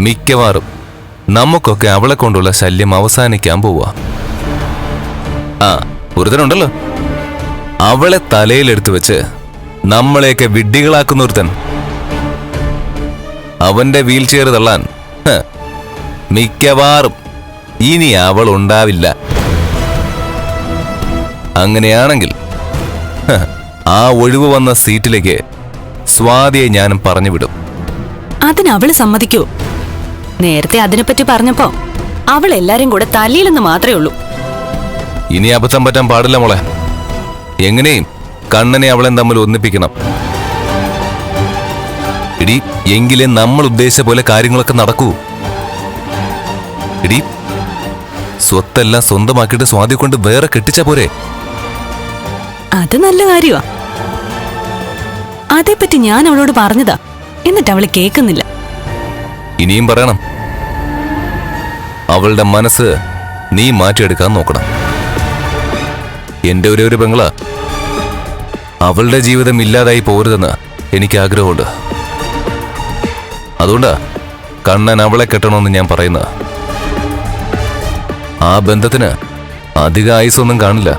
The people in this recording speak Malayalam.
മിക്കവാറും നമുക്കൊക്കെ അവളെ കൊണ്ടുള്ള ശല്യം അവസാനിക്കാൻ പോവാ. ഒരുത്തനുണ്ടല്ലോ, അവളെ തലയിലെടുത്തു വെച്ച് നമ്മളെയൊക്കെ വിഡ്ഢികളാക്കുന്ന ഒരുത്തൻ. അവന്റെ വീൽ ചെയർ തള്ളാൻ മിക്കവാറും ഇനി അവൾ ഉണ്ടാവില്ല. അങ്ങനെയാണെങ്കിൽ ആ ഒഴിവ് വന്ന സീറ്റിലേക്ക് സ്വാതിയെ ഞാനും പറഞ്ഞു വിടും. അതിനവള് സമ്മതിക്കൂ? നേരത്തെ അതിനെപ്പറ്റി പറഞ്ഞപ്പോ അവൾ എല്ലാരും കൂടെ തല്ലിയില്ലെന്ന് മാത്രമേ ഉള്ളൂ. ഇനി അബദ്ധം പറ്റാൻ പാടില്ല മോളെ. എങ്ങനെയും കണ്ണനെ അവളെ തമ്മിൽ ഒന്നിപ്പിക്കണം. ഇടി, എങ്കിലേ നമ്മൾ ഉദ്ദേശിച്ച പോലെ കാര്യങ്ങളൊക്കെ നടക്കൂ. ഇടി, സ്വത്തെല്ലാം സ്വന്തമാക്കിയിട്ട് സ്വാതി കൊണ്ട് വേറെ കെട്ടിച്ച പോരെ? അത് നല്ല കാര്യമാ. അതേപ്പറ്റി ഞാൻ അവളോട് പറഞ്ഞതാ, എന്നിട്ട് അവള് കേൾക്കുന്നില്ല. ഇനിയും പറയണം. അവളുടെ മനസ്സ് നീ മാറ്റിയെടുക്കാൻ നോക്കണം. എന്റെ ഒരു പെങ്ങള അവളുടെ ജീവിതം ഇല്ലാതായി പോരുതെന്ന് എനിക്ക് ആഗ്രഹമുണ്ട്. അതുകൊണ്ടാ കണ്ണൻ അവളെ കെട്ടണമെന്ന് ഞാൻ പറയുന്നത്. ആ ബന്ധത്തിന് അധിക ആയുസ്സൊന്നും കാണില്ല.